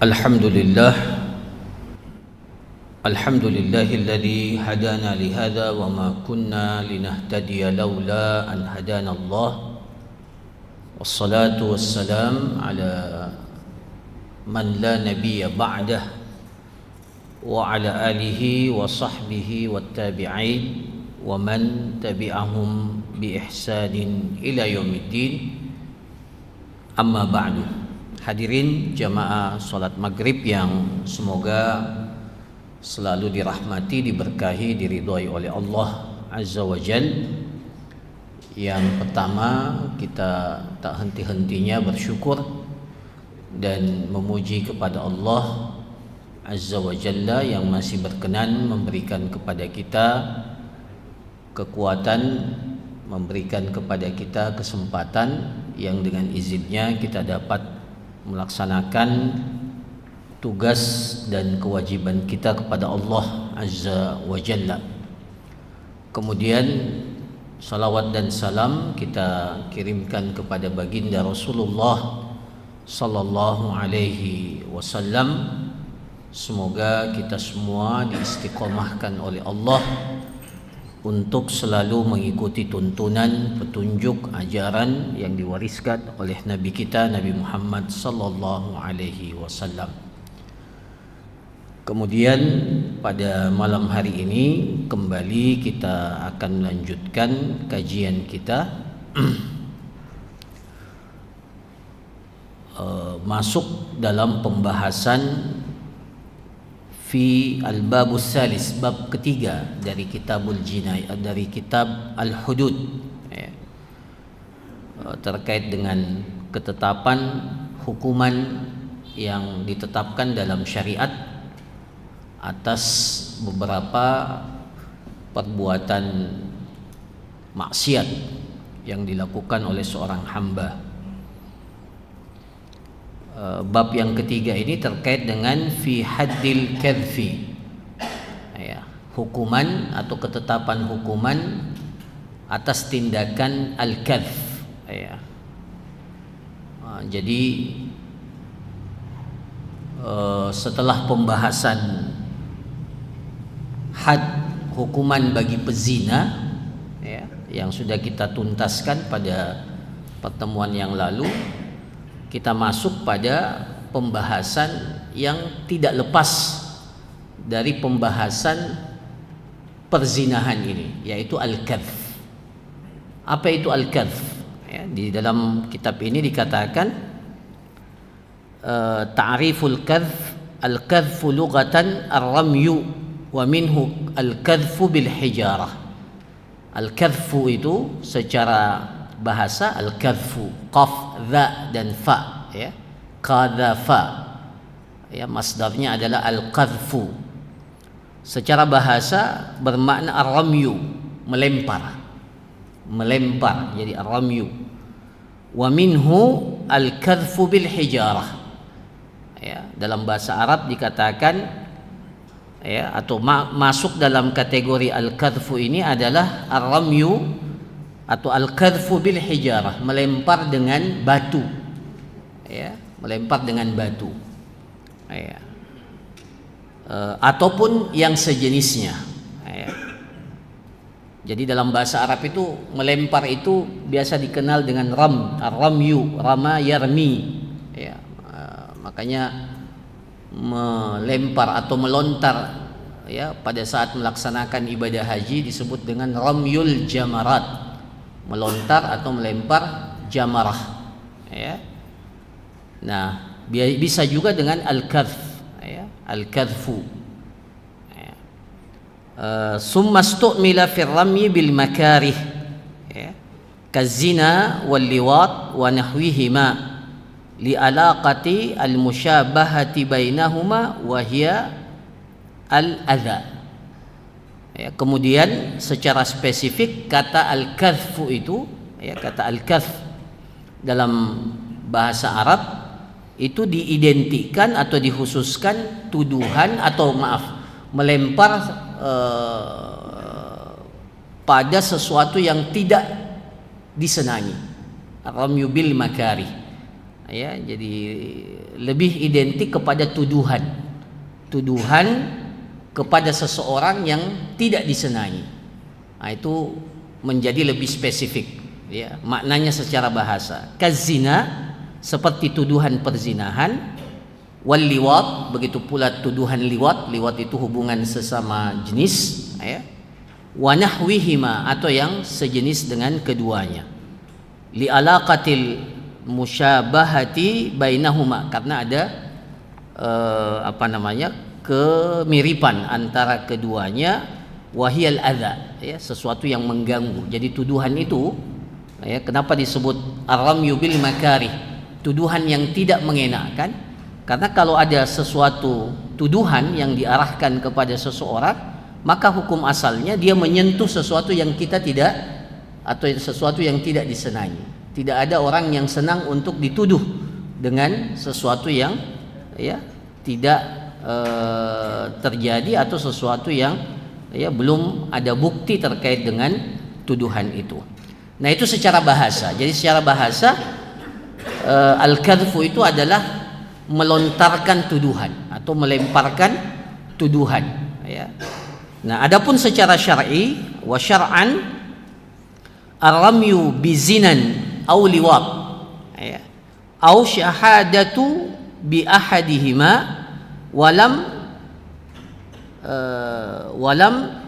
Alhamdulillah Alhamdulillahilladzi hadana lihada wa ma kunna linahtadiya laula an hadana Allah. Wassalatu wassalam ala man la nabiyya ba'dah wa ala alihi wa sahbihi wat tabi'in wa man tabi'ahum bi ihsanin ila yaumiddin. Amma ba'du. Hadirin jamaah salat maghrib yang semoga selalu dirahmati, diberkahi, diridhai oleh Allah Azza wa Jal. Yang pertama, kita tak henti-hentinya bersyukur dan memuji kepada Allah Azza wa Jalla yang masih berkenan memberikan kepada kita kekuatan, memberikan kepada kita kesempatan yang dengan izinnya kita dapat melaksanakan tugas dan kewajiban kita kepada Allah Azza wa Jalla. Kemudian salawat dan salam kita kirimkan kepada baginda Rasulullah sallallahu alaihi wasallam. Semoga kita semua diistiqomahkan oleh Allah untuk selalu mengikuti tuntunan, petunjuk, ajaran yang diwariskan oleh Nabi kita Nabi Muhammad sallallahu alaihi wasallam. Kemudian pada malam hari ini kembali kita akan melanjutkan kajian kita masuk dalam pembahasan fi al-babus salis, bab ketiga dari kitabul jinayah, dari kitab al-hudud, terkait dengan ketetapan hukuman yang ditetapkan dalam syariat atas beberapa perbuatan maksiat yang dilakukan oleh seorang hamba. Bab yang ketiga ini terkait dengan fi haddil kadhfi, hukuman atau ketetapan hukuman atas tindakan al-kadhf. Jadi setelah pembahasan had, hukuman bagi pezina, yang sudah kita tuntaskan pada pertemuan yang lalu, kita masuk pada pembahasan yang tidak lepas dari pembahasan perzinahan ini, yaitu al-kadhf. Apa itu al-kadhf? Di dalam kitab ini dikatakan ta'riful kadhf, al-kadhfu lughatan ar-ramyu wa minhu al-kadhfu bil hijarah. Al-kadhfu itu secara bahasa, al-kadhfu qaf, dha dan fa, qadhafa, masdarnya adalah al-kadhfu. Secara bahasa bermakna ar-ramyu, melempar, jadi ar-ramyu. Wa minhu al-kadhfu bil hijarah. Dalam bahasa Arab dikatakan atau masuk dalam kategori al-kadhfu ini adalah ar-ramyu atau al-kadhfu bil hijarah, melempar dengan batu, melempar dengan batu, ataupun yang sejenisnya. Jadi dalam bahasa Arab itu melempar itu biasa dikenal dengan ram, ar-ramyu, rama yarmi, makanya melempar atau melontar pada saat melaksanakan ibadah haji disebut dengan ramyul jamarat, melontar atau melempar jamarah. Nah, bisa juga dengan al-kadhf, al-kadhfu. Summa stu'mila fi ramyi bil makarih, kazina wal liwat wa nahwihima li alaqati al musyabahati bainahuma wa hiya al-adha. Kemudian secara spesifik kata al-kadhfu itu, kata al-kadhf dalam bahasa Arab itu diidentikan atau dikhususkan tuduhan atau melempar pada sesuatu yang tidak disenangi, ramyu bil makari, ya, jadi lebih identik kepada tuduhan kepada seseorang yang tidak disenangi. Nah, itu menjadi lebih spesifik, ya, maknanya secara bahasa. Kazina, seperti tuduhan perzinahan, wal liwat, begitu pula tuduhan liwat itu hubungan sesama jenis, ya, wa nahwihima, atau yang sejenis dengan keduanya, li alaqatil musyabahati bainahuma, karena ada kemiripan antara keduanya, wahiyal adza, ya, sesuatu yang mengganggu. Jadi tuduhan itu, ya, kenapa disebut ar-ramyu bil makarih, tuduhan yang tidak mengenakan? Karena kalau ada sesuatu tuduhan yang diarahkan kepada seseorang, maka hukum asalnya dia menyentuh sesuatu yang kita tidak, atau sesuatu yang tidak disenangi. Tidak ada orang yang senang untuk dituduh dengan sesuatu yang, ya, tidak terjadi, atau sesuatu yang, ya, belum ada bukti terkait dengan tuduhan itu. Nah, itu secara bahasa. Jadi secara bahasa al-kadhfu itu adalah melontarkan tuduhan atau melemparkan tuduhan, ya. Nah, adapun secara syar'i, wa syar'an ar-ramyu bizinan aw liwat, ya, aw syahadatu bi ahadihima walam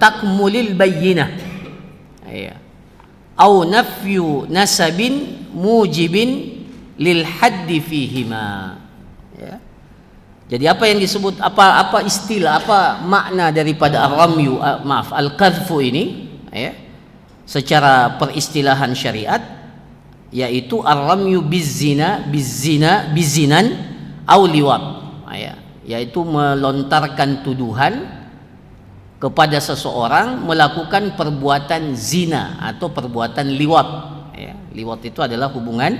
takmulil bayyinah, ya, aw nafyu nasabin mujibin lil haddi fihima, ya. Jadi apa yang disebut, apa istilah, apa makna daripada ar-ramyu, al-kadhfu ini, ya, secara peristilahan syariat, yaitu ar-ramyu bizinan aw liwat, ya, yaitu melontarkan tuduhan kepada seseorang melakukan perbuatan zina atau perbuatan liwat, ya. Liwat itu adalah hubungan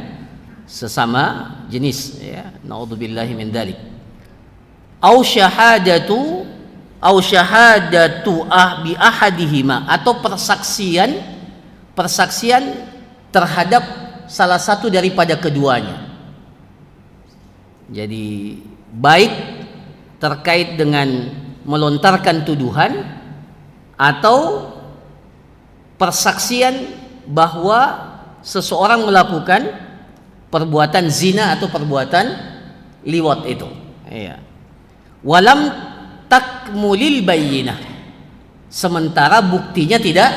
sesama jenis, ya, naudzubillahi min dzalik. Au syahadatu bi ahadihima, atau persaksian terhadap salah satu daripada keduanya. Jadi baik terkait dengan melontarkan tuduhan atau persaksian bahwa seseorang melakukan perbuatan zina atau perbuatan liwat itu, ya. Walam takmulil bayyinah, sementara buktinya tidak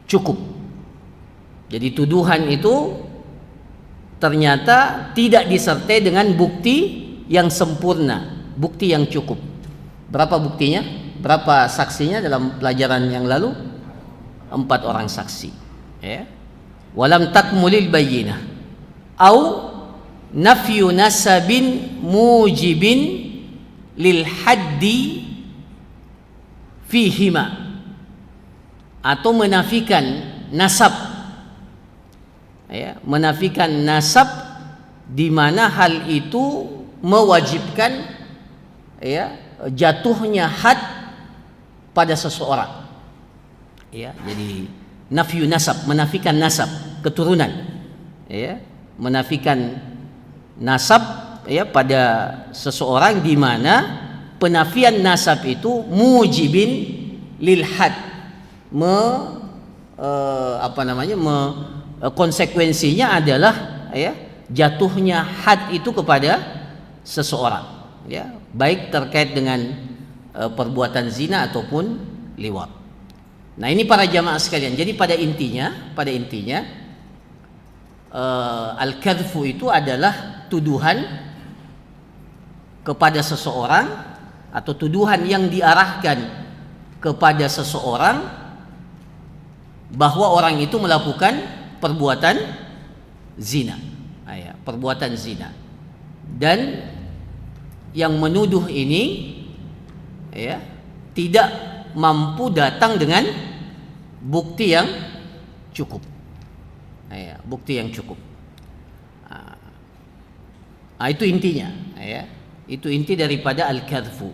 cukup. Jadi tuduhan itu ternyata tidak disertai dengan bukti yang sempurna, bukti yang cukup. Berapa buktinya? Berapa saksinya dalam pelajaran yang lalu? 4 orang saksi, ya. Walam takmulil bayyinah au nafyu nasabin mujibin lil haddi fihima, atau menafikan nasab, ya, menafikan nasab di mana hal itu mewajibkan, ya, jatuhnya had pada seseorang, ya. Jadi nafyu nasab, menafikan nasab, keturunan, ya, menafikan nasab, ya, pada seseorang, di mana penafian nasab itu mujibin lil had, konsekuensinya adalah, ya, jatuhnya had itu kepada seseorang, ya, baik terkait dengan perbuatan zina ataupun liwat. Nah, ini para jamaah sekalian. Jadi pada intinya al-kadhfu itu adalah tuduhan kepada seseorang, atau tuduhan yang diarahkan kepada seseorang bahwa orang itu melakukan perbuatan zina, ya, perbuatan zina, dan yang menuduh ini, ya, tidak mampu datang dengan bukti yang cukup, ya, bukti yang cukup. Itu intinya, ya. Itu inti daripada al-kadhfu.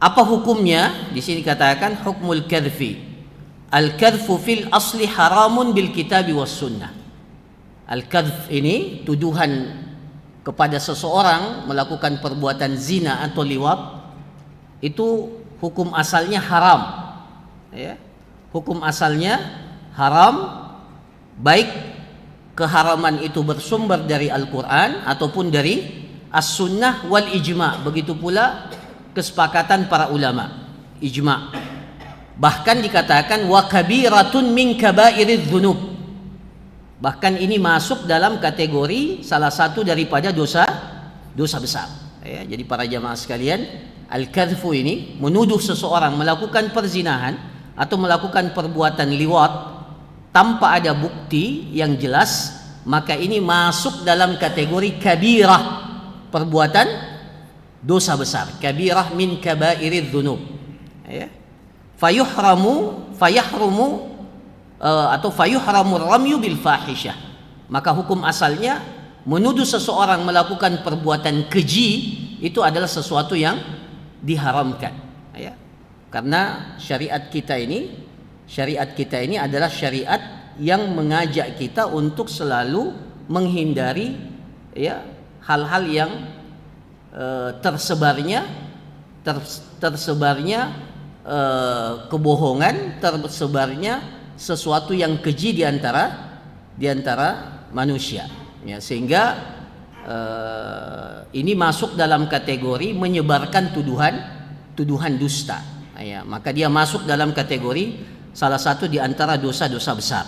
Apa hukumnya? Di sini katakan hukmul kadhfi. Al-kadhfu fil asli haramun bil kitabi was sunnah. Al-kadhf ini tuduhan kepada seseorang melakukan perbuatan zina atau liwat, itu hukum asalnya haram, ya. Hukum asalnya haram, baik keharaman itu bersumber dari Al-Quran ataupun dari As-Sunnah wal Ijma'. Begitu pula kesepakatan para ulama, ijma'. Bahkan dikatakan wa kabiratun min kabairidz dzunub. Bahkan ini masuk dalam kategori salah satu daripada dosa besar. Ya, jadi para jamaah sekalian, al-kadzfu ini menuduh seseorang melakukan perzinahan atau melakukan perbuatan liwat tanpa ada bukti yang jelas, maka ini masuk dalam kategori kabirah, perbuatan dosa besar. Kabirah min kabairidz dzunub. Ya. Fayahrumu ramyu bil fahisyah. Maka hukum asalnya menuduh seseorang melakukan perbuatan keji itu adalah sesuatu yang diharamkan, ya. Karena syariat kita ini adalah syariat yang mengajak kita untuk selalu menghindari, ya, hal-hal yang tersebarnya kebohongan, tersebarnya sesuatu yang keji di antara manusia, ya, sehingga ini masuk dalam kategori menyebarkan tuduhan dusta, ya, maka dia masuk dalam kategori salah satu di antara dosa-dosa besar.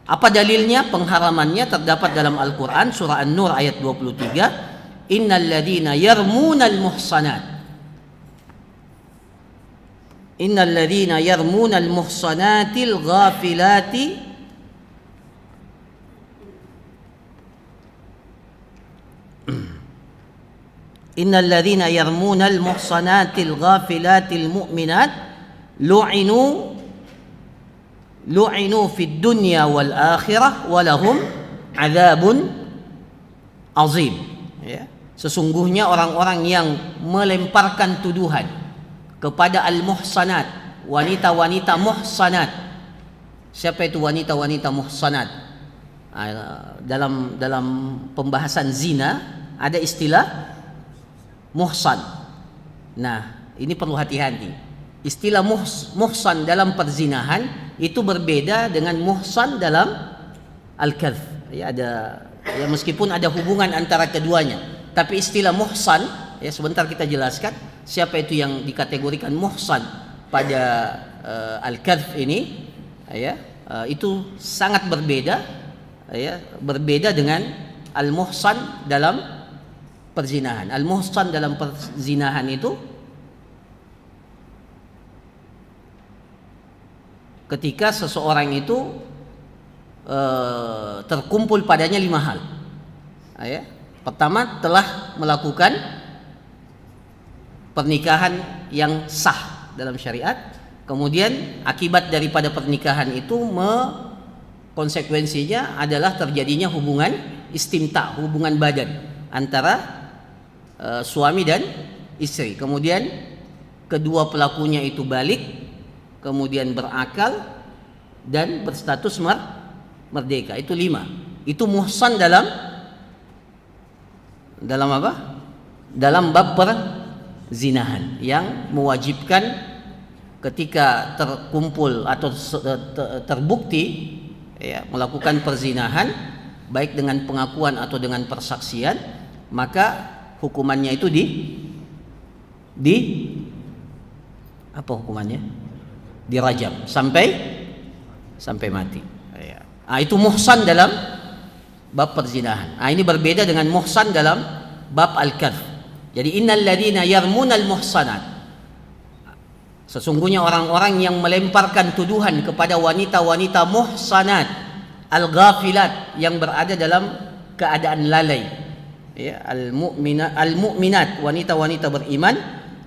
Apa dalilnya pengharamannya? Terdapat dalam Al-Quran surah An-Nur ayat 23, innal ladzina yarmunal muhsanatil ghafilati innal ladzina yarmunal muhsanatil ghafilatil mu'minat lu'inu fid dunya wal akhirah walahum adzabun azim, ya. Sesungguhnya orang-orang yang melemparkan tuduhan kepada al-muhsanat, wanita-wanita muhsanat. Siapa itu wanita-wanita muhsanat? Dalam pembahasan zina ada istilah muhsan. Nah, ini perlu hati-hati. Istilah muhsan dalam perzinahan itu berbeda dengan muhsan dalam al-kadz. Ya, meskipun ada hubungan antara keduanya, tapi istilah muhsan, ya, sebentar kita jelaskan siapa itu yang dikategorikan muhsan pada al-kadz ini, ya. Itu sangat berbeda, ya, berbeda dengan al-muhsan dalam perzinahan. Al-muhsan dalam perzinahan itu ketika seseorang itu terkumpul padanya 5 hal, ya. Pertama, telah melakukan pernikahan yang sah dalam syariat. Kemudian akibat daripada pernikahan itu konsekuensinya adalah terjadinya hubungan istimta, hubungan badan antara suami dan istri. Kemudian kedua pelakunya itu balik, kemudian berakal dan berstatus merdeka. Itu 5. Itu muhsan dalam apa? Dalam bab perzinahan yang mewajibkan ketika terkumpul atau terbukti, ya, melakukan perzinahan baik dengan pengakuan atau dengan persaksian, maka hukumannya itu apa hukumannya? Dirajam sampai mati. Ya. Itu muhsan dalam bab perzinahan. Ini berbeda dengan muhsan dalam bab al-kadz. Jadi innal ladzina yarmunal muhsanat, sesungguhnya orang-orang yang melemparkan tuduhan kepada wanita-wanita muhsanat al-ghafilat, yang berada dalam keadaan lalai, ya, al-mu'minat, wanita-wanita beriman,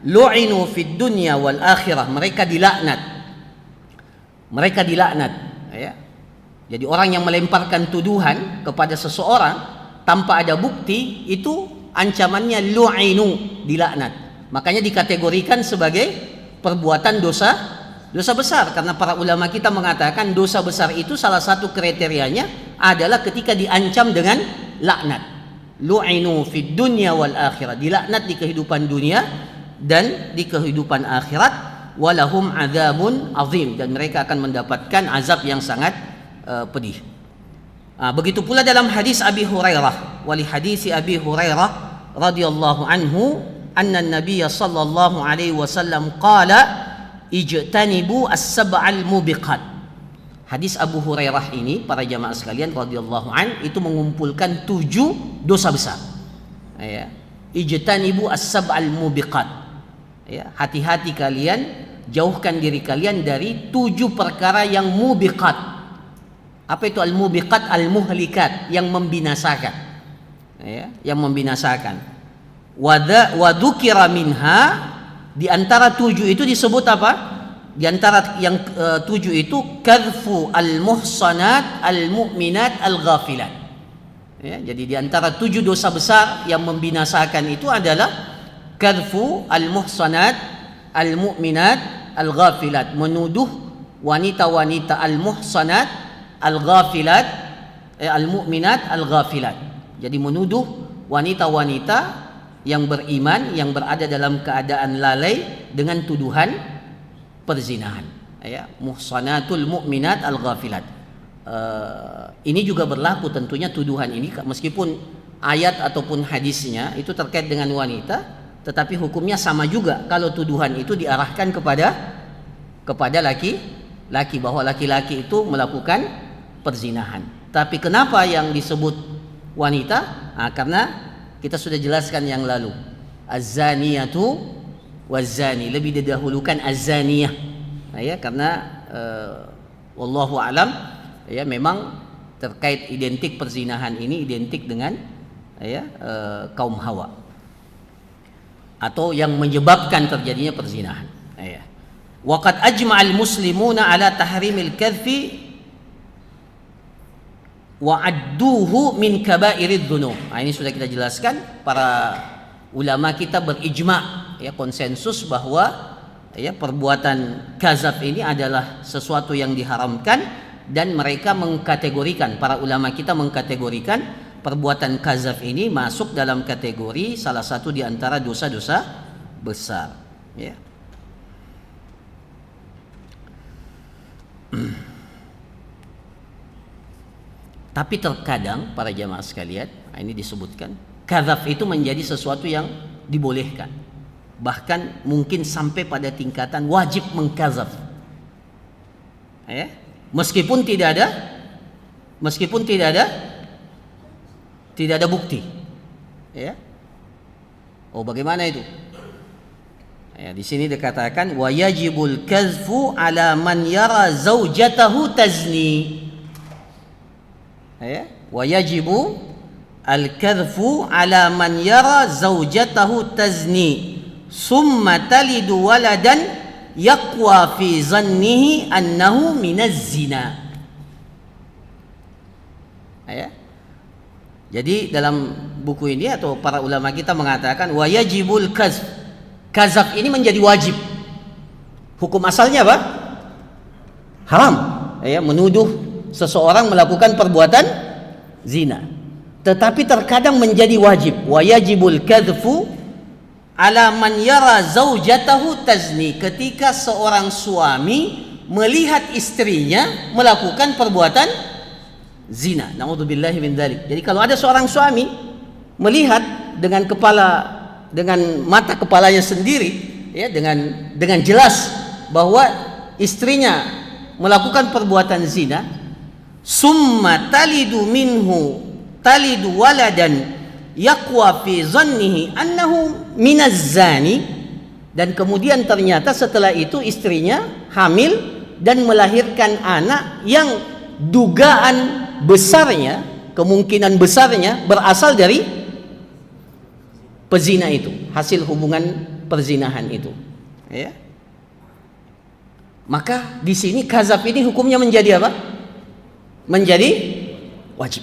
lu'inu fid dunya wal akhirah, mereka dilaknat, ya. Jadi orang yang melemparkan tuduhan kepada seseorang tanpa ada bukti, itu ancamannya lu'inu, dilaknat. Makanya dikategorikan sebagai perbuatan dosa besar, karena para ulama kita mengatakan dosa besar itu salah satu kriterianya adalah ketika diancam dengan laknat. lu'inu fid dunya wal akhirah, dilaknat di kehidupan dunia dan di kehidupan akhirat, walahum adzabun azim, dan mereka akan mendapatkan azab yang sangat pedih. Begitu pula dalam hadis Abi Hurairah, wali hadis Abi Hurairah radhiyallahu anhu, anna an-nabiy sallallahu alaihi wasallam qala ijtanibu as-sab'al mubiqat. Hadis Abu Hurairah ini, para jamaah sekalian radhiyallahu an, itu mengumpulkan 7 dosa besar. Ya. Ijtanibu as-sab'al mubiqat. Ya, hati-hati kalian, jauhkan diri kalian dari 7 perkara yang mubiqat. Apa itu al-mubiqat? Al-muhlikat, yang membinasakan. Ya, yang membinasakan. Wa dzukira minha, di antara 7 itu disebut apa? Di antara yang 7 itu kadhfu al-muhsanat al-mu'minat al-ghafilat. Ya, jadi di antara 7 dosa besar yang membinasakan itu adalah kadhfu al-muhsanat al-mu'minat al-ghafilat, menuduh wanita-wanita al-muhsanat al-ghafilat, al-mu'minat al-ghafilat. Jadi menuduh wanita-wanita yang beriman, yang berada dalam keadaan lalai dengan tuduhan perzinahan. Ya, muhsanatul mu'minat al-ghafilat. Ini juga berlaku tentunya tuduhan ini, meskipun ayat ataupun hadisnya itu terkait dengan wanita, tetapi hukumnya sama juga kalau tuduhan itu diarahkan kepada laki-laki, bahwa laki-laki itu melakukan perzinahan. Tapi kenapa yang disebut wanita? Karena kita sudah jelaskan yang lalu, az-zaniyatu waz-zani, lebih didahulukan az-zaniyah. Ya, karena wallahu alam, ya, memang terkait identik perzinahan ini identik dengan kaum Hawa, atau yang menyebabkan terjadinya perzinahan. Ya. Waqad ajma'al muslimuna ala tahrimil kadhfi wa adduhu min kabairidz dzunub. Ini sudah kita jelaskan, para ulama kita berijma, ya, konsensus bahwa ya, perbuatan kazab ini adalah sesuatu yang diharamkan, dan mereka mengkategorikan, para ulama kita mengkategorikan perbuatan kazab ini masuk dalam kategori salah satu di antara dosa-dosa besar. Ya. Tapi terkadang para jamaah sekalian, ini disebutkan kazab itu menjadi sesuatu yang dibolehkan, bahkan mungkin sampai pada tingkatan wajib mengkazab. Ya, meskipun tidak ada bukti. Ya. Oh, bagaimana itu? Ya, di sini dikatakan wa yajibul kazfu ala man yara zaujatahu tazni. Ya, wa yajibu al-kadhfu ala man yara zaujatahu tazni summa talidu waladan yaqwa fi zannihi annahu minaz zina. Ya. Jadi dalam buku ini atau para ulama kita mengatakan wa yajibul kazf. Kazaf ini menjadi wajib. Hukum asalnya apa? Haram. Ya, menuduh seseorang melakukan perbuatan zina. Tetapi terkadang menjadi wajib. Wa yajibul kadzfu ala man yara zaujatahu tazni, ketika seorang suami melihat istrinya melakukan perbuatan zina. Na'udzubillahi min dzalik. Jadi kalau ada seorang suami melihat dengan mata kepalanya sendiri, ya, dengan jelas bahwa istrinya melakukan perbuatan zina, summa talidu waladan yaqwa fi zannihi annahu minaz zani, dan kemudian ternyata setelah itu istrinya hamil dan melahirkan anak yang dugaan besarnya, kemungkinan besarnya berasal dari pezina itu, hasil hubungan perzinahan itu. Ya. Maka di sini kazab ini hukumnya menjadi apa? Menjadi wajib.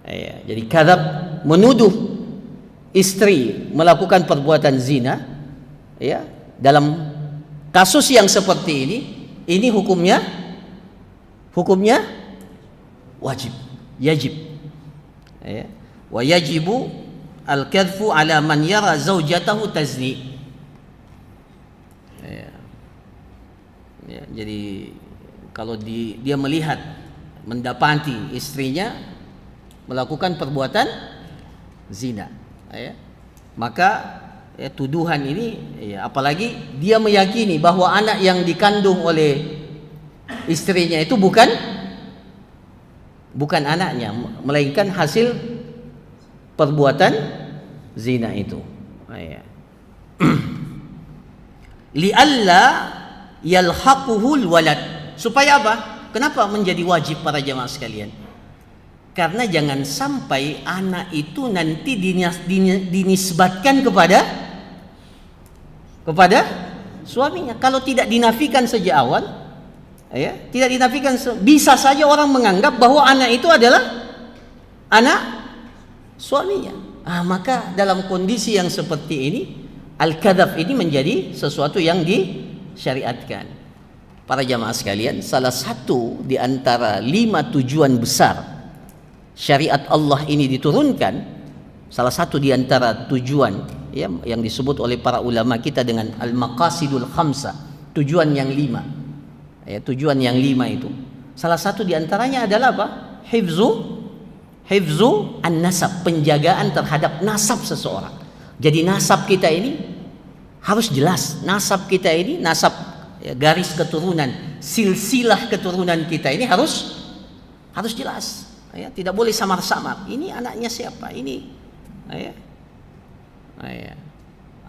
Ya, jadi kazab menuduh istri melakukan perbuatan zina, ya, dalam kasus yang seperti ini hukumnya wajib, yajib. Ya. wa yajibu al-kadhfu ala man yara zaujatahu tazni. Ya, jadi kalau dia melihat mendapati istrinya melakukan perbuatan zina, ya, maka tuduhan ini, ya, apalagi dia meyakini bahwa anak yang dikandung oleh istrinya itu bukan anaknya, melainkan hasil perbuatan zina itu. Ya. Li'alla yalhaquhul walad. Supaya apa? Kenapa menjadi wajib para jamaah sekalian? Karena jangan sampai anak itu nanti dinisbatkan kepada suaminya. Kalau tidak dinafikan sejak awal, ya, tidak dinafikan, bisa saja orang menganggap bahwa anak itu adalah anak suaminya. Maka dalam kondisi yang seperti ini, al-kadzab ini menjadi sesuatu yang disyariatkan. Para jamaah sekalian, salah satu di antara 5 tujuan besar syariat Allah ini diturunkan, salah satu di antara tujuan, ya, yang disebut oleh para ulama kita dengan al-maqasidul khamsah, tujuan yang 5. Ya, tujuan yang 5 itu salah satu di antaranya adalah apa? Hifzu an-nasab, penjagaan terhadap nasab seseorang. Jadi nasab kita ini harus jelas. Nasab kita ini, nasab, ya, garis keturunan, silsilah keturunan kita ini harus jelas. Ya, tidak boleh samar-samar. Ini anaknya siapa? Ini, ya. Ya.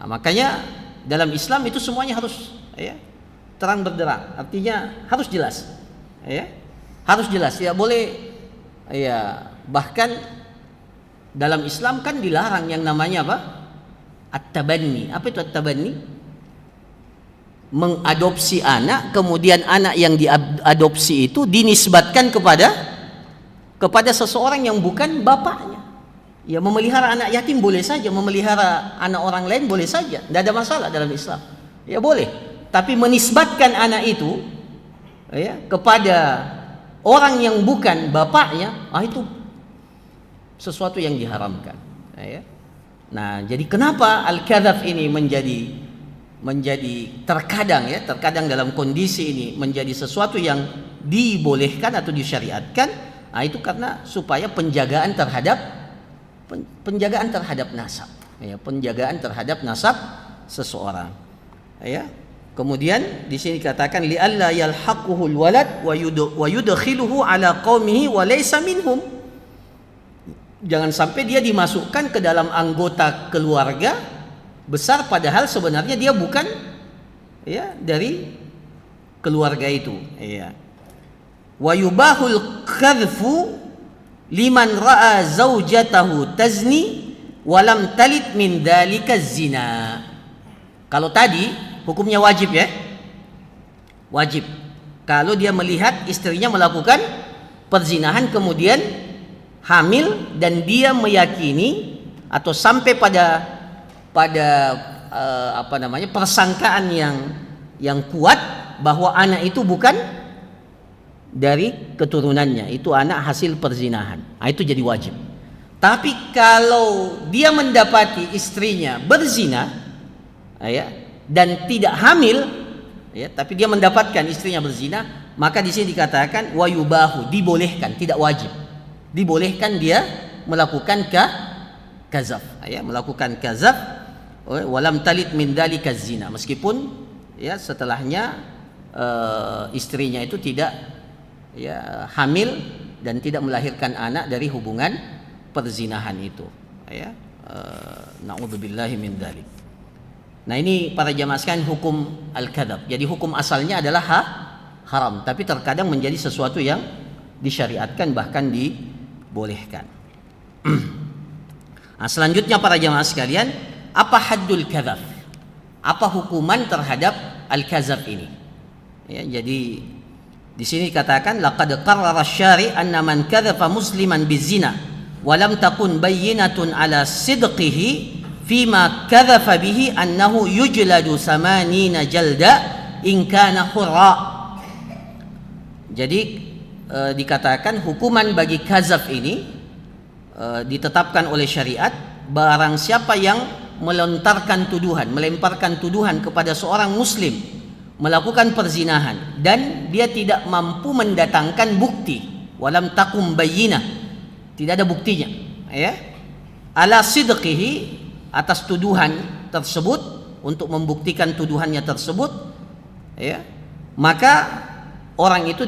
Makanya dalam Islam itu semuanya harus, ya, terang benderang. Artinya harus jelas. Ya. Harus jelas. Tidak boleh, ya, bahkan dalam Islam kan dilarang yang namanya apa? At-tabanni. Apa itu at-tabanni? Mengadopsi anak, kemudian anak yang diadopsi itu dinisbatkan kepada seseorang yang bukan bapaknya. Ya, memelihara anak yatim boleh saja, memelihara anak orang lain boleh saja, tidak ada masalah dalam Islam. Ya boleh, tapi menisbatkan anak itu, ya, kepada orang yang bukan bapaknya, itu sesuatu yang diharamkan. Ya. Nah, jadi kenapa al-kadzab ini menjadi terkadang dalam kondisi ini menjadi sesuatu yang dibolehkan atau disyariatkan? Itu karena supaya penjagaan terhadap nasab, ya, penjagaan terhadap nasab seseorang. Ya. Kemudian di sini katakan li'alla yalhaquhul walad wa yudkhiluhu ala qaumihi wa laysa minhum. Jangan sampai dia dimasukkan ke dalam anggota keluarga besar padahal sebenarnya dia bukan, ya, dari keluarga itu. Ya. Wa yubahul qadhfu liman ra'a zaujatahu tazni wa lam talid min dalika zina. Kalau tadi hukumnya wajib, ya. Wajib. Kalau dia melihat istrinya melakukan perzinahan kemudian hamil dan dia meyakini atau sampai pada persangkaan yang kuat bahwa anak itu bukan dari keturunannya, itu anak hasil perzinahan. Itu jadi wajib. Tapi kalau dia mendapati istrinya berzina, ya, dan tidak hamil, ya, tapi dia mendapatkan istrinya berzina, maka di sini dikatakan wayubahu, dibolehkan, tidak wajib. Dibolehkan dia melakukan kazaf, ya, melakukan kazaf, walam talid min dalika zina, meskipun, ya, setelahnya istrinya itu tidak, ya, hamil dan tidak melahirkan anak dari hubungan perzinahan itu, ya. Na'udzubillahi min dzalik. Nah, ini para jamaah sekalian hukum al-kadzab. Jadi hukum asalnya adalah haram, tapi terkadang menjadi sesuatu yang disyariatkan, bahkan dibolehkan. Selanjutnya para jamaah sekalian, apa haddul kadzab? Apa hukuman terhadap al-kadzab ini? Ya, jadi di sini dikatakan laqad qarrara asy-syari' anna man kadzafa musliman bizina wa lam takun bayyinatun ala sidqihi fima kadzafa bihi annahu yujladu 80 jalda in kana hurra. Jadi dikatakan hukuman bagi kazaf ini, ditetapkan oleh syariat, barang siapa yang melontarkan tuduhan, melemparkan tuduhan kepada seorang muslim melakukan perzinahan dan dia tidak mampu mendatangkan bukti, walam takum bayyinah, tidak ada buktinya, ya, ala sidqihi, atas tuduhan tersebut, untuk membuktikan tuduhannya tersebut, ya, maka orang itu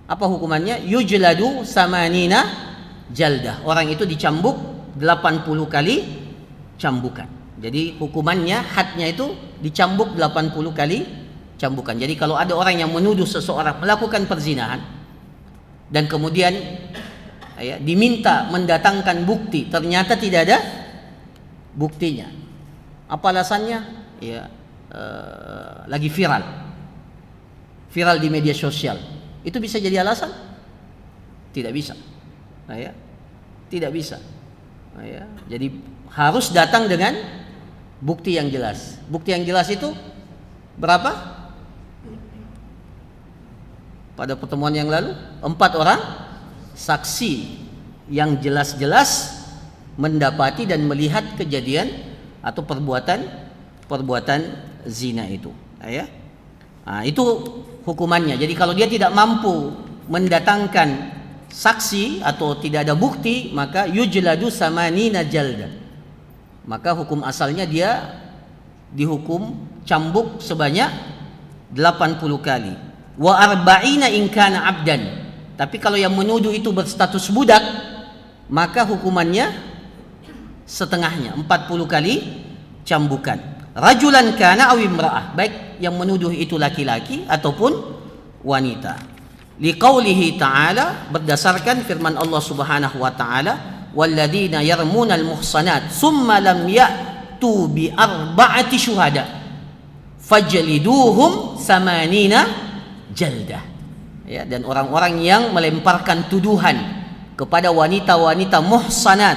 apa hukumannya? Yujladu samanina jaldah. Orang itu dicambuk 80 kali cambukan. Jadi hukumannya, hadnya itu dicambuk 80 kali cambukan. Jadi kalau ada orang yang menuduh seseorang melakukan perzinahan dan kemudian ya, diminta mendatangkan bukti, ternyata tidak ada buktinya. Apa alasannya? Ya, lagi viral di media sosial. Itu bisa jadi alasan? Tidak bisa. Ya, tidak bisa. Ya, jadi harus datang dengan bukti yang jelas. Bukti yang jelas itu berapa? Pada pertemuan yang lalu 4 orang saksi yang jelas-jelas mendapati dan melihat kejadian atau perbuatan zina itu, ya. Nah, itu hukumannya. Jadi kalau dia tidak mampu mendatangkan saksi atau tidak ada bukti, maka yujladu samanina jalda. Maka hukum asalnya dia dihukum cambuk sebanyak 80 kali. Wa arba'ina in kana abdan. Tapi kalau yang menuduh itu berstatus budak, maka hukumannya setengahnya, 40 kali cambukan. Rajulan kana aw imra'ah, baik yang menuduh itu laki-laki ataupun wanita. Liqaulihi ta'ala, berdasarkan firman Allah Subhanahu wa taala, walladzina yarmunal muhsanat summa lam ya'tu bi arba'ati syuhada fajliduhum samanina jaldah. Ya, dan orang-orang yang melemparkan tuduhan kepada wanita-wanita muhsanat,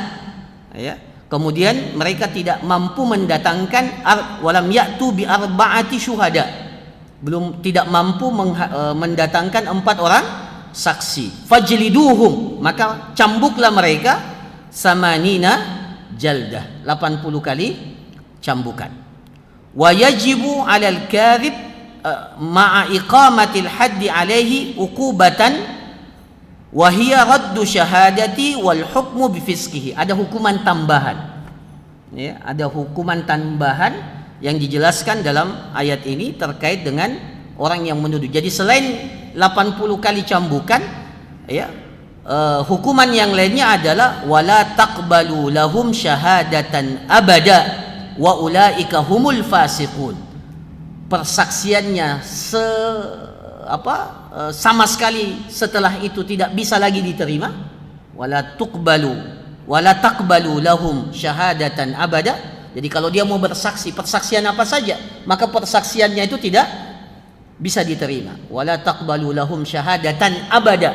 ya, kemudian mereka tidak mampu mendatangkan walam ya'tu bi arba'ati syuhada, tidak mampu mendatangkan 4 orang saksi, fajliduhum, maka cambuklah mereka samanina jaldah, 80 kali cambukan. Wa yajibu 'alal kadhib ma'a iqamatil haddi 'alaihi uqubatan wa hiya raddu syahadati wal hukmu bifisqihi. Ada hukuman tambahan, ya, ada hukuman tambahan yang dijelaskan dalam ayat ini terkait dengan orang yang menuduh. Jadi selain 80 kali cambukan, ya, hukuman yang lainnya adalah wala taqbalu lahum syahadatan abada wa ulaika humul fasiqun. Persaksiannya sama sekali setelah itu tidak bisa lagi diterima. Wala taqbalu lahum syahadatan abada. Jadi kalau dia mau bersaksi, persaksian apa saja, maka persaksiannya itu tidak bisa diterima. Wala taqbalu lahum syahadatan abada,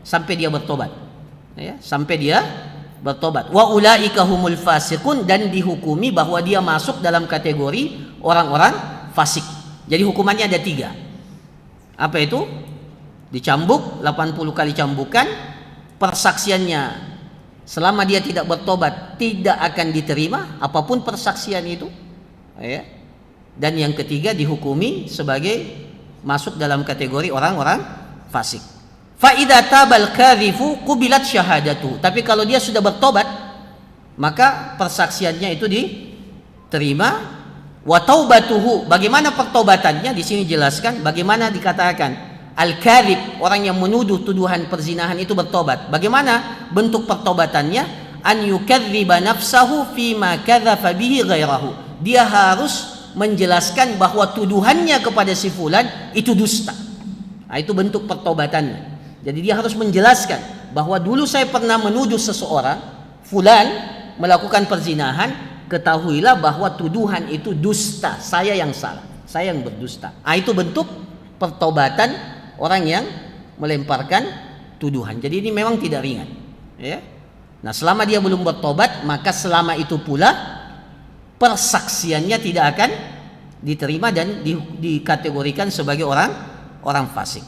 sampai dia bertobat, ya, sampai dia bertobat. Wa ulaika humul fasiqun, dan dihukumi bahwa dia masuk dalam kategori orang-orang fasik. Jadi hukumannya ada 3. Apa itu? Dicambuk 80 kali cambukan, persaksiannya selama dia tidak bertobat tidak akan diterima apapun persaksian itu, ya. Dan yang ketiga, dihukumi sebagai masuk dalam kategori orang-orang fasik. Fa idza tabal kadhifu qubilat syahadatu. Tapi kalau dia sudah bertobat, maka persaksiannya itu diterima. Wa taubatuhu, bagaimana pertobatannya? Di sini jelaskan bagaimana dikatakan al-kadhib, orang yang menuduh tuduhan perzinahan itu bertobat. Bagaimana bentuk pertobatannya? An yukadziba nafsahu fima kadzafa bihi ghairahu. Dia harus menjelaskan bahwa tuduhannya kepada si fulan itu dusta. Nah, itu bentuk pertobatannya. Jadi dia harus menjelaskan bahwa dulu saya pernah menuduh seseorang, fulan melakukan perzinahan, ketahuilah bahwa tuduhan itu dusta, saya yang salah, saya yang berdusta. Ah, itu bentuk pertobatan orang yang melemparkan tuduhan. Jadi ini memang tidak ringan, ya. Nah, selama dia belum bertobat, maka selama itu pula persaksiannya tidak akan diterima dan dikategorikan sebagai orang fasik.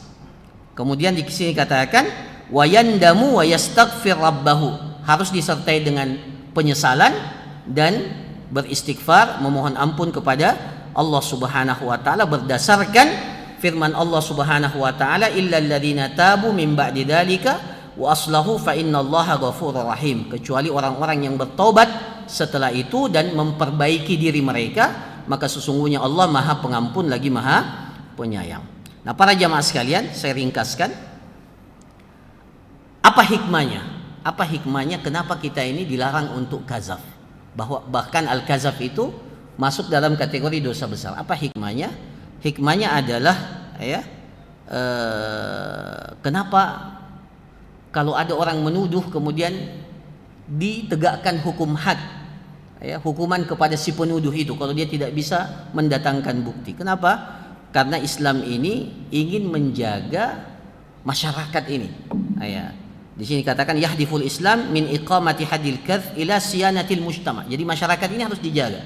Kemudian di sini katakan wa yandamu wa yastaghfir rabbahu, harus disertai dengan penyesalan dan beristighfar, memohon ampun kepada Allah Subhanahu wa taala berdasarkan firman Allah Subhanahu wa taala, illal ladzina tabu min ba'di dzalika wa aslahu fa innallaha ghafurur rahim, kecuali orang-orang yang bertobat setelah itu dan memperbaiki diri mereka, maka sesungguhnya Allah Maha Pengampun lagi Maha Penyayang. Nah, para jamaah sekalian, saya ringkaskan apa hikmahnya? Apa hikmahnya kenapa kita ini dilarang untuk kazaf? Bahkan al-kazaf itu masuk dalam kategori dosa besar. Apa hikmahnya? Hikmahnya adalah kenapa kalau ada orang menuduh kemudian ditegakkan hukum had, hukuman kepada si penuduh itu kalau dia tidak bisa mendatangkan bukti. Kenapa? Karena Islam ini ingin menjaga masyarakat ini. Di sini katakan yahdiful Islam min iqamati hadil kadz ila siyanatil mujtama. Jadi masyarakat ini harus dijaga.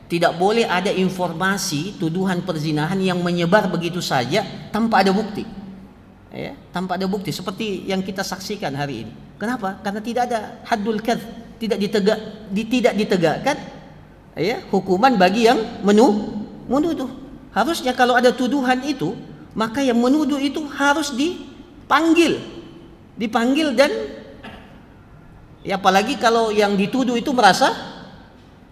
Tidak boleh ada informasi tuduhan perzinahan yang menyebar begitu saja tanpa ada bukti. Tanpa ada bukti seperti yang kita saksikan hari ini. Kenapa? Karena tidak ada haddul kadz, tidak ditegakkan hukuman bagi yang menuduh. Harusnya kalau ada tuduhan itu, maka yang menuduh itu harus dipanggil dan apalagi kalau yang dituduh itu merasa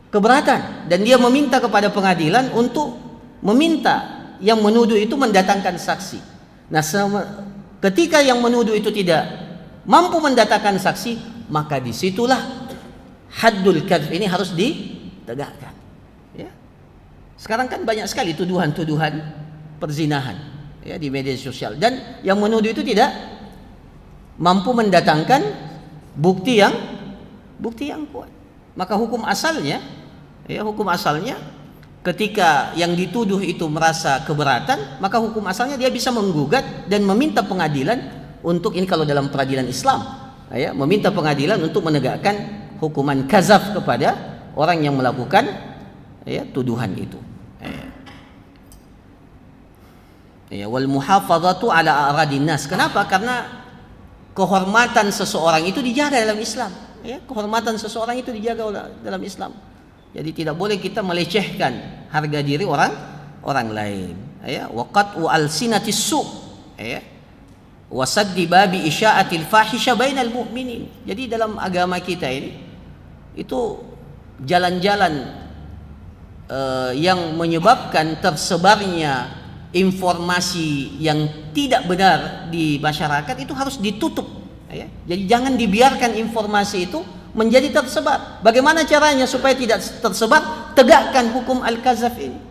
keberatan dan dia meminta kepada pengadilan untuk meminta yang menuduh itu mendatangkan saksi. Nah, ketika yang menuduh itu tidak mampu mendatangkan saksi, maka disitulah haddul kadz ini harus ditegakkan. Sekarang kan banyak sekali tuduhan-tuduhan perzinahan di media sosial, dan yang menuduh itu tidak mampu mendatangkan bukti yang kuat. Maka hukum asalnya ketika yang dituduh itu merasa keberatan, maka hukum asalnya dia bisa menggugat dan meminta pengadilan untuk, ini kalau dalam peradilan Islam, meminta pengadilan untuk menegakkan hukuman kazaf kepada orang yang melakukan tuduhan itu. Wal muhafadzatu ala a'radin nas. Kenapa? Karena kehormatan seseorang itu dijaga dalam Islam. Kehormatan seseorang itu dijaga dalam Islam. Jadi tidak boleh kita melecehkan harga diri orang lain. Waqat wa alsinatis su. Wa saddi babi isya'atil fahisha bainal mu'minin. Jadi dalam agama kita ini itu jalan-jalan yang menyebabkan tersebarnya informasi yang tidak benar di masyarakat itu harus ditutup. Jadi jangan dibiarkan informasi itu menjadi tersebar. Bagaimana caranya supaya tidak tersebar? Tegakkan hukum al-kazaf ini,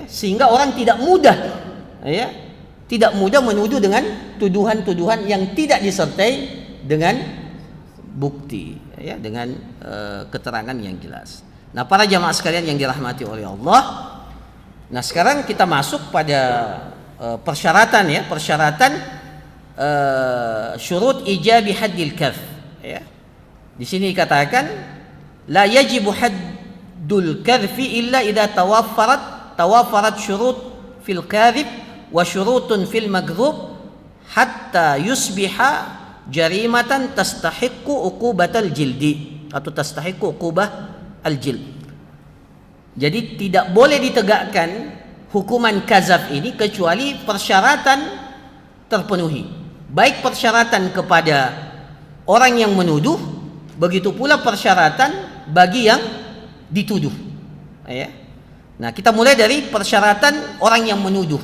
sehingga orang tidak mudah menuduh dengan tuduhan-tuduhan yang tidak disertai dengan bukti, dengan keterangan yang jelas. Nah, para jamaah sekalian yang dirahmati oleh Allah, nah sekarang kita masuk pada persyaratan syurut ijabi haddil kadz. Di sini dikatakan la yajibu haddul kadzfi illa idza tawaffarat syurut fil kadzib wa syurutun fil maghdhub hatta yusbiha jarimatan tastahiqqu uqubatal jildi atau tastahiqqu uqubah al-jild. Jadi tidak boleh ditegakkan hukuman kazaf ini kecuali persyaratan terpenuhi. Baik persyaratan kepada orang yang menuduh, begitu pula persyaratan bagi yang dituduh. Nah, kita mulai dari persyaratan orang yang menuduh.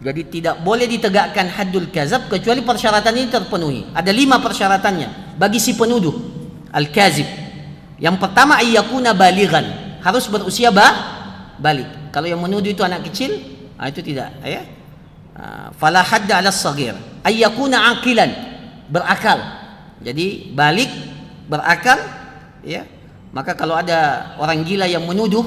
Jadi tidak boleh ditegakkan haddul kazab kecuali persyaratan ini terpenuhi. Ada 5 persyaratannya bagi si penuduh al-kazib. Yang pertama, ayyakuna balighan, harus berusia balik. Kalau yang menuduh itu anak kecil, itu tidak, fala hadda 'ala as-saghir. Ayyakuna aqilan, berakal. Jadi balik, berakal, Maka kalau ada orang gila yang menuduh,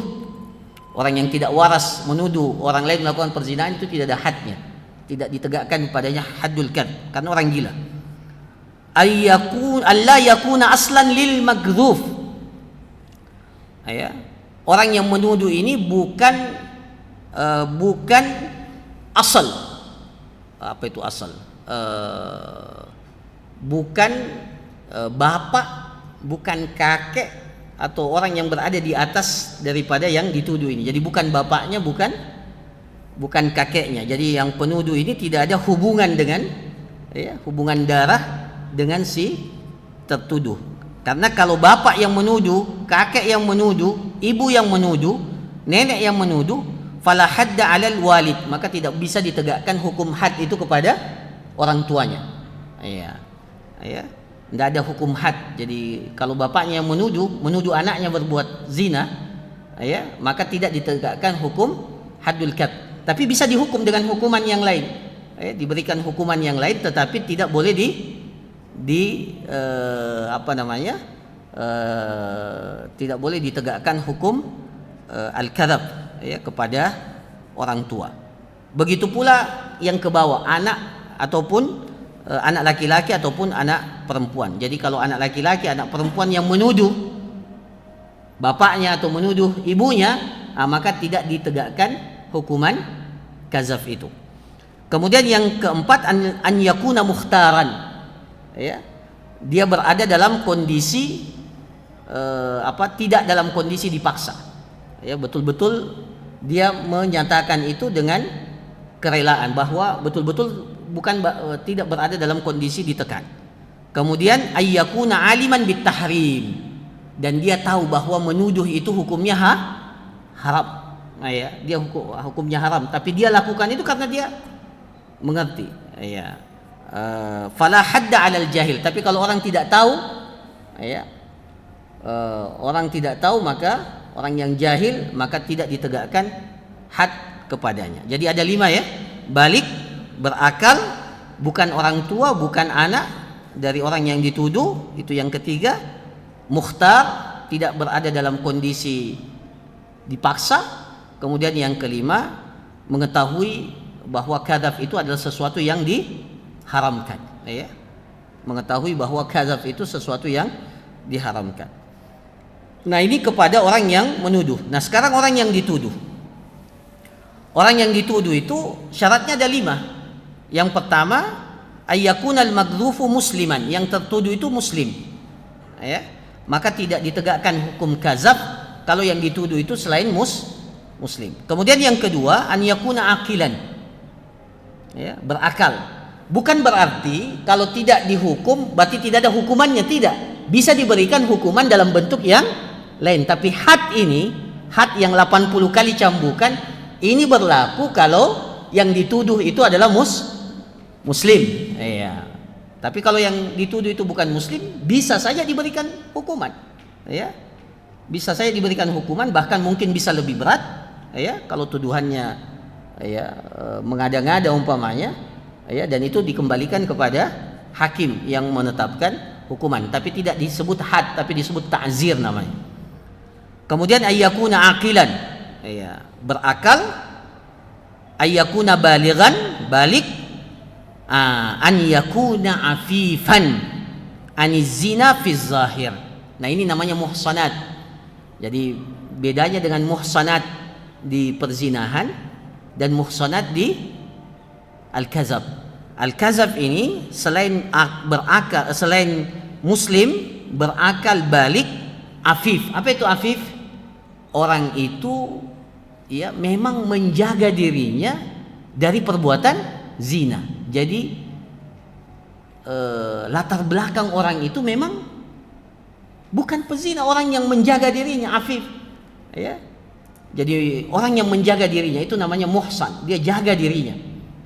orang yang tidak waras menuduh orang lain melakukan perzinahan, itu tidak ada hadnya, tidak ditegakkan padanya haddul kadz karena orang gila. Ayyakun alla yakuna aslan lil maghdhuf. Orang yang menuduh ini bukan asal. Apa itu asal? bukan bapak, bukan kakek atau orang yang berada di atas daripada yang dituduh ini. Jadi bukan bapaknya, bukan kakeknya. Jadi yang penuduh ini tidak ada hubungan dengan hubungan darah dengan si tertuduh. Karena kalau bapak yang menuduh, kakek yang menuduh, ibu yang menuduh, nenek yang menuduh, fala hadda 'alal walid, maka tidak bisa ditegakkan hukum had itu kepada orang tuanya. Tidak ada hukum had. Jadi kalau bapaknya yang menuduh anaknya berbuat zina, maka tidak ditegakkan hukum haddul kad. Tapi bisa dihukum dengan hukuman yang lain. Diberikan hukuman yang lain, tetapi tidak boleh tidak boleh ditegakkan hukum al-kadzab kepada orang tua. Begitu pula yang ke bawah, anak ataupun anak laki-laki ataupun anak perempuan. Jadi kalau anak laki-laki, anak perempuan yang menuduh bapaknya atau menuduh ibunya, maka tidak ditegakkan hukuman kazaf itu. Kemudian yang keempat, an yakuna mukhtaran. Dia berada dalam kondisi tidak dalam kondisi dipaksa. Betul-betul dia menyatakan itu dengan kerelaan, bahwa betul-betul tidak berada dalam kondisi ditekan. Kemudian ayyakuna aliman bitahrim, dan dia tahu bahwa menuduh itu hukumnya haram. Dia hukumnya haram, tapi dia lakukan itu karena dia mengerti. Fala hadda 'alal jahil. Tapi kalau orang tidak tahu, maka orang yang jahil, maka tidak ditegakkan had kepadanya. Jadi ada 5 balik, berakal, bukan orang tua, bukan anak dari orang yang dituduh, itu yang ketiga. Mukhtar, tidak berada dalam kondisi dipaksa. Kemudian yang kelima, mengetahui bahwa kadzab itu adalah sesuatu yang diharamkan. Mengetahui bahwa kadzab itu sesuatu yang diharamkan. Nah, ini kepada orang yang menuduh. Nah, sekarang orang yang dituduh. Orang yang dituduh itu syaratnya ada 5. Yang pertama, ayyakunal maghdhufu musliman, yang tertuduh itu muslim. Maka tidak ditegakkan hukum kadzab kalau yang dituduh itu selain muslim. Kemudian yang kedua, an yakuna aqilan. Berakal. Bukan berarti kalau tidak dihukum berarti tidak ada hukumannya, tidak. Bisa diberikan hukuman dalam bentuk yang lain. Tapi had ini, had yang 80 kali cambukan, ini berlaku kalau yang dituduh itu adalah muslim. Tapi kalau yang dituduh itu bukan muslim, bisa saja diberikan hukuman. Bisa saja diberikan hukuman, bahkan mungkin bisa lebih berat. Kalau tuduhannya mengada-ngada umpamanya, dan itu dikembalikan kepada hakim yang menetapkan hukuman. Tapi tidak disebut had, tapi disebut ta'zir namanya. Kemudian ayyakuna aqilan, berakal, ayyakuna balighan, balik, an yakuna afifan anizina fi zahir. Nah, ini namanya muhsanat. Jadi bedanya dengan muhsanat di perzinahan dan muhsanat di al-kazab. Al-kazab ini selain berakal, selain muslim, berakal, balik, afif. Apa itu afif? Orang itu memang menjaga dirinya dari perbuatan zina. Jadi latar belakang orang itu memang bukan pezina, orang yang menjaga dirinya, afif. Jadi orang yang menjaga dirinya itu namanya muhsan. Dia jaga dirinya.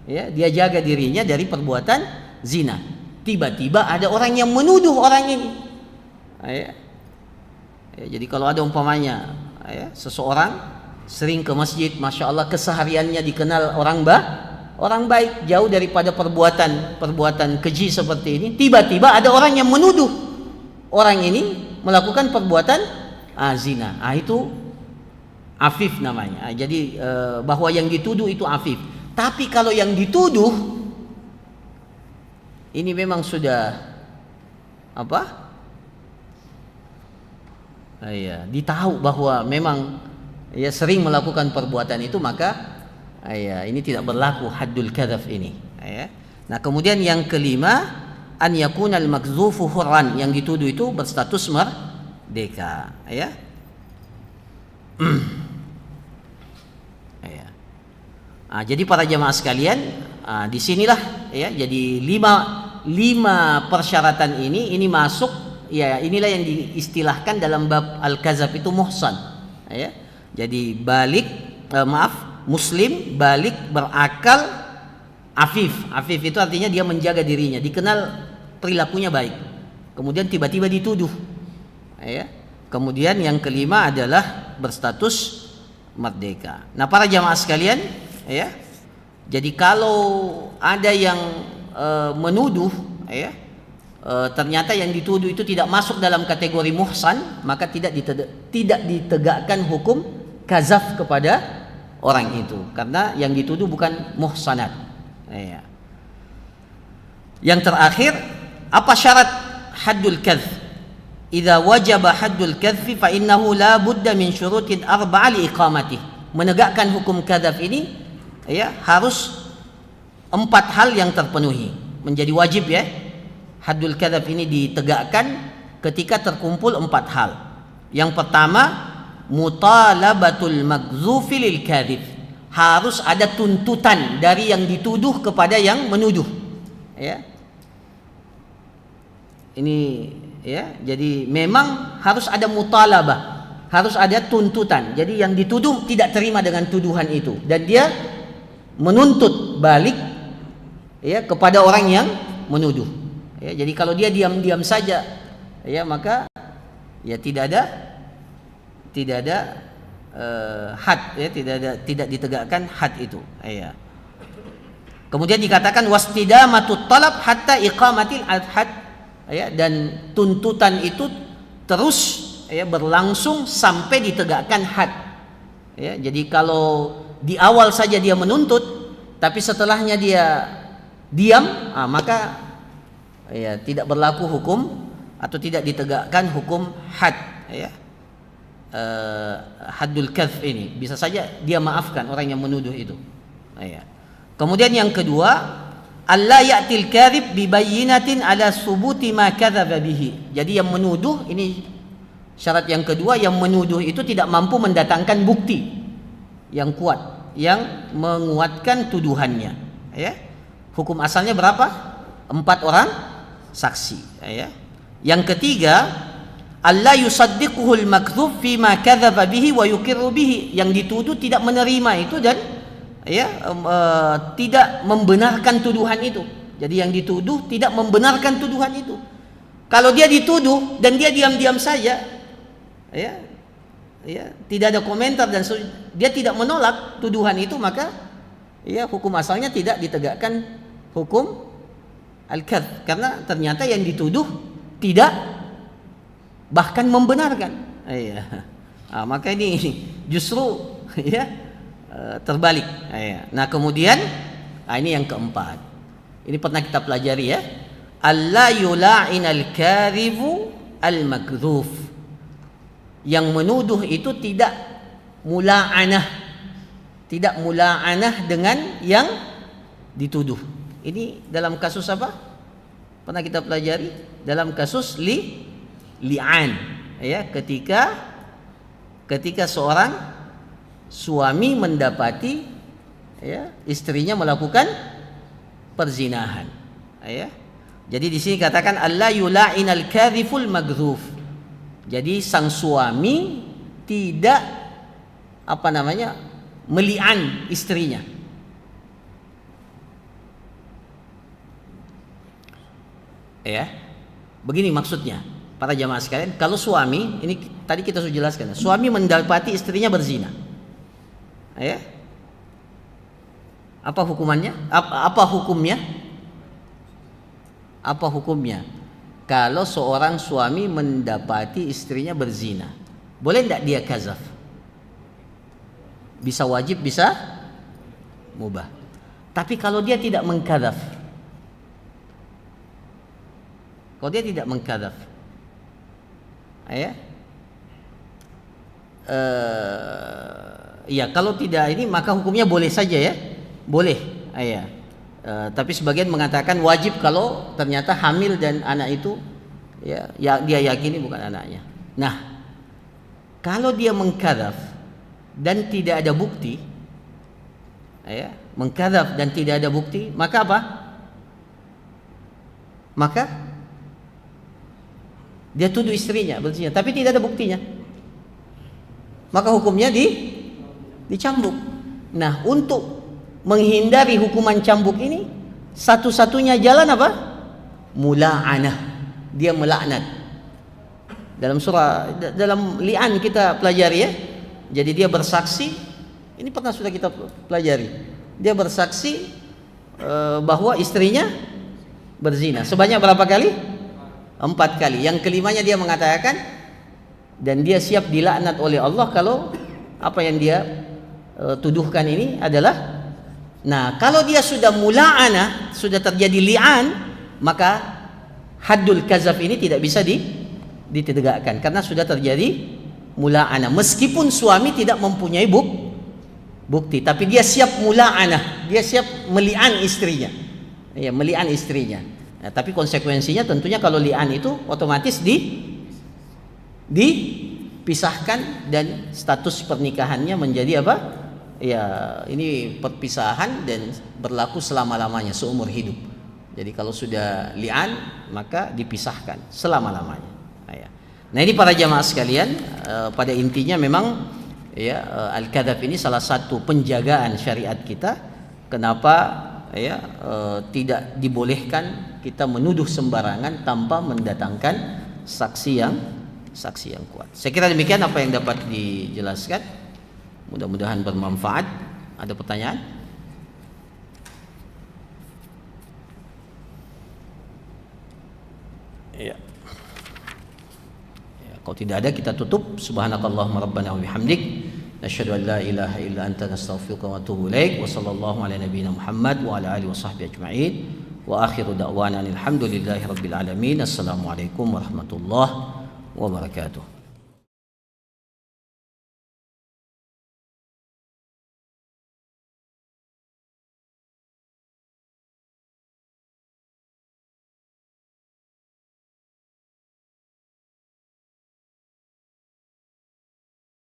Dia jaga dirinya dari perbuatan zina. Tiba-tiba ada orang yang menuduh orang ini. Jadi kalau ada umpamanya seseorang sering ke masjid, masya Allah, kesehariannya dikenal orang baik, jauh daripada perbuatan keji seperti ini. Tiba-tiba ada orang yang menuduh orang ini melakukan perbuatan zina. Itu afif namanya. Jadi bahwa yang dituduh itu afif. Tapi kalau yang dituduh ini memang sudah ditahu bahwa memang sering melakukan perbuatan itu, maka ini tidak berlaku haddul kadzaf ini. Nah, kemudian yang kelima, an yakuna al-makdzufu hurran, yang dituduh itu berstatus merdeka, ya. Ya. Jadi para jamaah sekalian, disinilah ya, jadi lima persyaratan ini masuk, ya, inilah yang diistilahkan dalam bab al-kazab itu muhsan, ya. Jadi muslim, balik, berakal, afif itu artinya dia menjaga dirinya, dikenal perilakunya baik, kemudian tiba-tiba dituduh, ya. Kemudian yang kelima adalah berstatus merdeka. Nah, para jamaah sekalian, ya, jadi kalau ada yang menuduh, ya, ternyata yang dituduh itu tidak masuk dalam kategori muhsan, maka tidak ditegakkan hukum kazaf kepada orang itu, karena yang dituduh bukan muhsanat, ya. Yang terakhir, apa syarat haddul kadhf? Idza wajaba haddul kadhfi fa innahu la budda min syurutin arba'a li iqamatih. Menegakkan hukum kadzab ini, ya, harus 4 hal yang terpenuhi. Menjadi wajib, ya. Haddul kadzab ini ditegakkan ketika terkumpul 4 hal. Yang pertama, mutalabatul magzufi lil kadzib. Harus ada tuntutan dari yang dituduh kepada yang menuduh, ya. Ini, ya, jadi memang harus ada mutalabah, harus ada tuntutan. Jadi yang dituduh tidak terima dengan tuduhan itu dan dia menuntut balik, ya, kepada orang yang menuduh, ya. Jadi kalau dia diam-diam saja, ya, maka ya tidak ada had, ya, tidak ditegakkan had itu, ya. Kemudian dikatakan wastidamatul talab hatta iqamatil had, ya, dan tuntutan itu terus, ya, berlangsung sampai ditegakkan had, ya. Jadi kalau di awal saja dia menuntut tapi setelahnya dia diam, maka, ya, tidak berlaku hukum atau tidak ditegakkan hukum had, ya. Haddul kadhf ini bisa saja dia maafkan orang yang menuduh itu, ya. Kemudian yang kedua, alla ya'til kadhib bi bayyinatin ala subuti ma kadzaba bihi. Jadi yang menuduh ini, syarat yang kedua, yang menuduh itu tidak mampu mendatangkan bukti yang kuat yang menguatkan tuduhannya, ya. Hukum asalnya berapa? 4 orang saksi, ya. Yang ketiga, alla yusaddiquhul makdzub fi ma kadzaba bihi wa yuqirru bihi. Yang dituduh tidak menerima itu dan, ya, tidak membenarkan tuduhan itu. Jadi yang dituduh tidak membenarkan tuduhan itu. Kalau dia dituduh dan dia diam-diam saja, ya, tidak ada komentar dan dia tidak menolak tuduhan itu, maka, ya, hukum asalnya tidak ditegakkan hukum al-kadhf, karena ternyata yang dituduh tidak bahkan membenarkan, ya. Maka ini justru, ya, terbalik, ya. Nah, kemudian ini yang keempat. Ini pernah kita pelajari, ya. Alla yula'inal kadhibu al-makdzuf. Yang menuduh itu tidak mula'anah dengan yang dituduh. Ini dalam kasus apa? Pernah kita pelajari dalam kasus li'an, ya, ketika seorang suami mendapati, ya, istrinya melakukan perzinahan, ya. Jadi di sini katakan alla yula'inal kadhiful magdzuf. Jadi sang suami tidak meli'an istrinya. Ya. Begini maksudnya, para jamaah sekalian, kalau suami, ini tadi kita sudah jelaskan, suami mendapati istrinya berzina, ya, apa hukumannya? Apa hukumnya? Apa hukumnya? Kalau seorang suami mendapati istrinya berzina, boleh tidak dia kazaf? Bisa wajib, bisa mubah. Tapi kalau dia tidak mengkazaf, ya, ya, kalau tidak ini maka hukumnya boleh saja, ya, boleh, ya. Tapi sebagian mengatakan wajib kalau ternyata hamil dan anak itu ya dia yakini bukan anaknya. Nah, kalau dia mengkadzab dan tidak ada bukti, ya, mengkadzab dan tidak ada bukti, maka apa? Maka dia tuduh istrinya berzina, tapi tidak ada buktinya. Maka hukumnya dicambuk. Nah, untuk menghindari hukuman cambuk ini, satu-satunya jalan apa? Mula'anah. Dia melaknat. Dalam li'an kita pelajari ya. Jadi dia bersaksi, ini pernah sudah kita pelajari. Dia bersaksi bahwa istrinya berzina. Sebanyak berapa kali? 4 kali. Yang kelimanya dia mengatakan, dan dia siap dilaknat oleh Allah kalau apa yang dia tuduhkan ini adalah. Nah, kalau dia sudah mula'anah, sudah terjadi li'an, maka haddul kazaf ini tidak bisa ditegakkan karena sudah terjadi mula'anah. Meskipun suami tidak mempunyai bukti, tapi dia siap mula'anah, dia siap meli'an istrinya. Ya, meli'an istrinya. Nah, tapi konsekuensinya tentunya kalau li'an itu otomatis dipisahkan dan status pernikahannya menjadi apa? Ya, ini perpisahan dan berlaku selama-lamanya, seumur hidup. Jadi kalau sudah li'an maka dipisahkan selama-lamanya. Nah, ini para jamaah sekalian, pada intinya memang ya al-kadzab ini salah satu penjagaan syariat kita. Kenapa ya tidak dibolehkan kita menuduh sembarangan tanpa mendatangkan saksi yang kuat. Saya kira demikian apa yang dapat dijelaskan. Mudah-mudahan bermanfaat. Ada pertanyaan? Iya. Ya, kalau tidak ada kita tutup. Subhanakallahumma rabbana wa bihamdik, nasyhadu an la ilaha illa anta, nastaghfiruka wa atubu ilaik. Wa sallallahu ala nabiyyina Muhammad wa ala alihi wa sahbihi ajma'in. Wa akhiru da'wana alhamdulillahi rabbil alamin. Assalamualaikum warahmatullahi wabarakatuh.